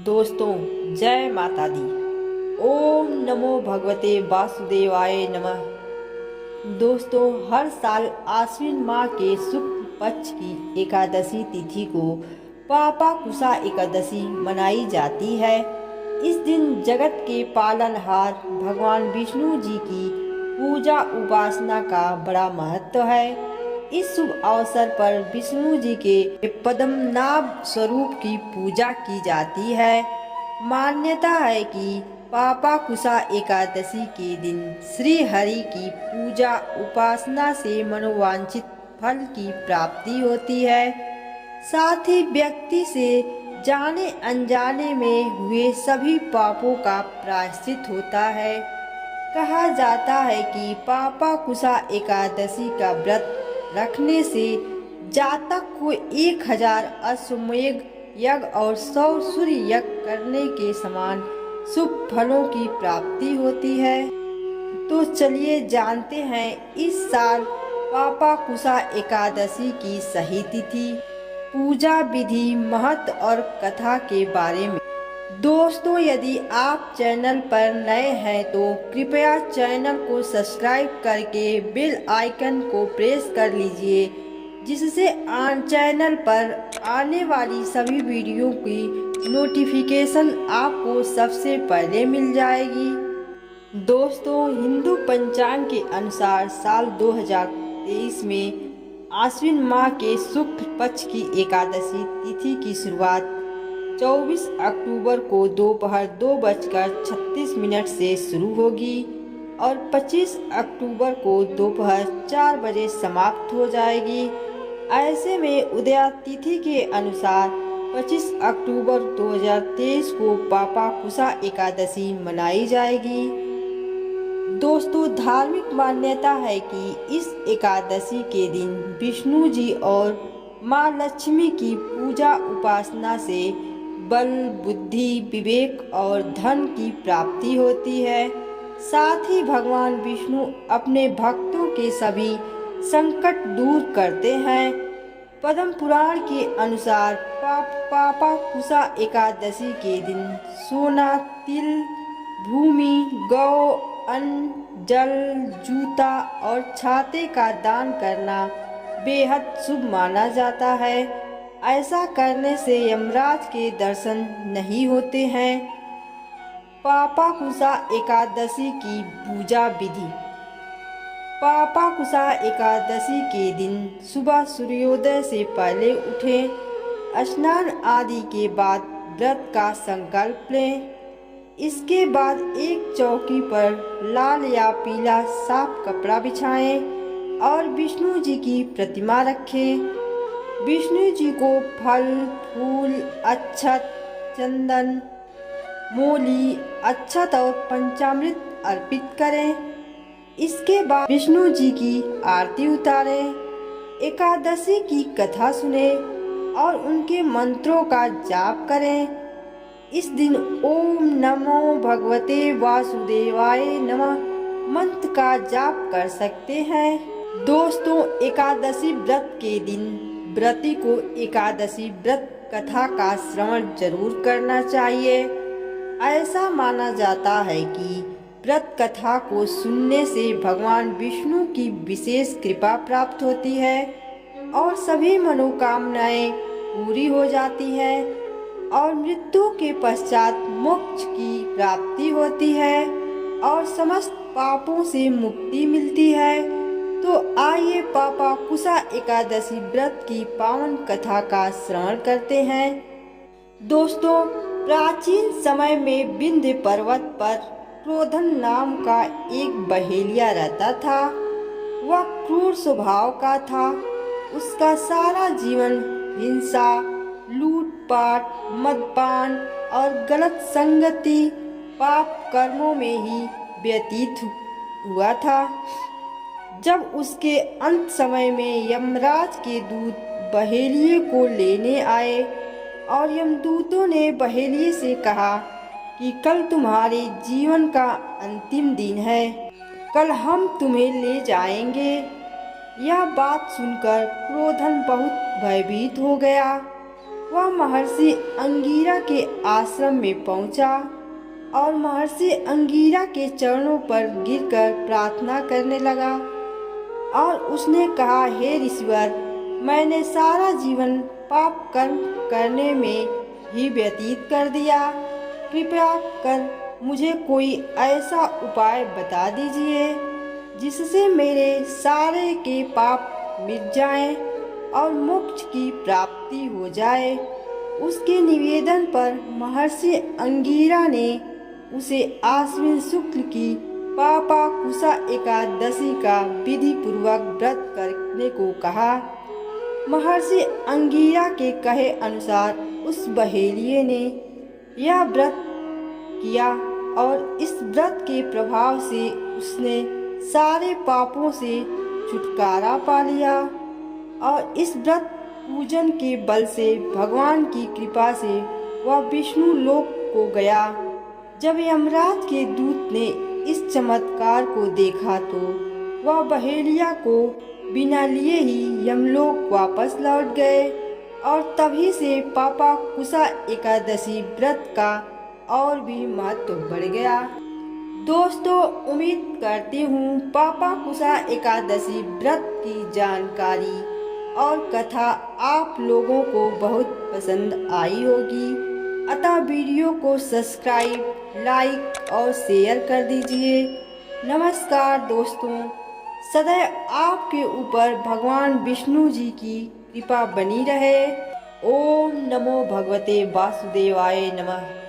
दोस्तों, जय माता दी। ओम नमो भगवते वासुदेवाय नमः। दोस्तों, हर साल आश्विन माह के शुक्ल पक्ष की एकादशी तिथि को पापाकुशा एकादशी मनाई जाती है। इस दिन जगत के पालनहार भगवान विष्णु जी की पूजा उपासना का बड़ा महत्व है। इस शुभ अवसर पर विष्णु जी के पद्मनाभ स्वरूप की पूजा की जाती है। मान्यता है कि पापाकुशा एकादशी के दिन श्री हरि की पूजा उपासना से मनोवांछित फल की प्राप्ति होती है। साथ ही व्यक्ति से जाने अनजाने में हुए सभी पापों का प्रायश्चित होता है। कहा जाता है कि पापाकुशा एकादशी का व्रत रखने से जातक को 1000 अश्वमेध यज्ञ और 100 सूर्य यज्ञ करने के समान शुभ फलों की प्राप्ति होती है। तो चलिए जानते हैं इस साल पापाकुशा एकादशी की सही तिथि, पूजा विधि, महत्व और कथा के बारे में। दोस्तों, यदि आप चैनल पर नए हैं तो कृपया चैनल को सब्सक्राइब करके बेल आइकन को प्रेस कर लीजिए, जिससे चैनल पर आने वाली सभी वीडियो की नोटिफिकेशन आपको सबसे पहले मिल जाएगी। दोस्तों, हिंदू पंचांग के अनुसार साल 2023 में आश्विन माह के शुक्ल पक्ष की एकादशी तिथि की शुरुआत 24 अक्टूबर को दोपहर 2:36 से शुरू होगी और 25 अक्टूबर को दोपहर 4 बजे समाप्त हो जाएगी। ऐसे में उदया तिथि के अनुसार 25 अक्टूबर 2023 को पापाकुशा एकादशी मनाई जाएगी। दोस्तों, धार्मिक मान्यता है कि इस एकादशी के दिन विष्णु जी और माँ लक्ष्मी की पूजा उपासना से बल, बुद्धि, विवेक और धन की प्राप्ति होती है। साथ ही भगवान विष्णु अपने भक्तों के सभी संकट दूर करते हैं। पद्म पुराण के अनुसार पापाकुशा एकादशी के दिन सोना, तिल, भूमि, गौ, अन्न, जल, जूता और छाते का दान करना बेहद शुभ माना जाता है। ऐसा करने से यमराज के दर्शन नहीं होते हैं। पापाकुशा एकादशी की पूजा विधि। पापाकुशा एकादशी के दिन सुबह सूर्योदय से पहले उठें, स्नान आदि के बाद व्रत का संकल्प लें। इसके बाद एक चौकी पर लाल या पीला साफ कपड़ा बिछाएं और विष्णु जी की प्रतिमा रखें। विष्णु जी को फल, फूल, अक्षत, चंदन, मूली, अक्षत और पंचामृत अर्पित करें। इसके बाद विष्णु जी की आरती उतारें, एकादशी की कथा सुने और उनके मंत्रों का जाप करें। इस दिन ओम नमो भगवते वासुदेवाय नमः मंत्र का जाप कर सकते हैं। दोस्तों, एकादशी व्रत के दिन व्रती को एकादशी व्रत कथा का श्रवण जरूर करना चाहिए। ऐसा माना जाता है कि व्रत कथा को सुनने से भगवान विष्णु की विशेष कृपा प्राप्त होती है और सभी मनोकामनाएं पूरी हो जाती हैं और मृत्यु के पश्चात मोक्ष की प्राप्ति होती है और समस्त पापों से मुक्ति मिलती है। तो आइए पापाकुशा एकादशी व्रत की पावन कथा का श्रवण करते हैं। दोस्तों, प्राचीन समय में विंध्य पर्वत पर क्रोधन नाम का एक बहेलिया रहता था। वह क्रूर स्वभाव का था। उसका सारा जीवन हिंसा, लूटपाट, मदपान और गलत संगति, पाप कर्मों में ही व्यतीत हुआ था। जब उसके अंत समय में यमराज के दूत बहेलिये को लेने आए और यमदूतों ने बहेलिये से कहा कि कल तुम्हारे जीवन का अंतिम दिन है, कल हम तुम्हें ले जाएंगे। यह बात सुनकर क्रोधन बहुत भयभीत हो गया। वह महर्षि अंगीरा के आश्रम में पहुंचा और महर्षि अंगीरा के चरणों पर गिरकर प्रार्थना करने लगा और उसने कहा, हे ऋषिवर, मैंने सारा जीवन पाप कर्म करने में ही व्यतीत कर दिया। कृपया कर मुझे कोई ऐसा उपाय बता दीजिए जिससे मेरे सारे के पाप मिट जाएं और मोक्ष की प्राप्ति हो जाए। उसके निवेदन पर महर्षि अंगीरा ने उसे आश्विन शुक्ल की पापाकुशा एकादशी का विधि पूर्वक व्रत करने को कहा। महर्षि अंगीरा के कहे अनुसार उस बहेलिये ने यह व्रत किया और इस व्रत के प्रभाव से उसने सारे पापों से छुटकारा पा लिया और इस व्रत पूजन के बल से भगवान की कृपा से वह विष्णु लोक को गया। जब यमराज के दूत ने इस चमत्कार को देखा तो वह बहेलिया को बिना लिए ही यमलोक वापस लौट गए और तभी से पापाकुशा एकादशी व्रत का और भी महत्व बढ़ गया। दोस्तों, उम्मीद करती हूँ पापाकुशा एकादशी व्रत की जानकारी और कथा आप लोगों को बहुत पसंद आई होगी। अतः वीडियो को सब्सक्राइब, लाइक और शेयर कर दीजिए। नमस्कार दोस्तों, सदैव आपके ऊपर भगवान विष्णु जी की कृपा बनी रहे। ओम नमो भगवते वासुदेवाय नमः।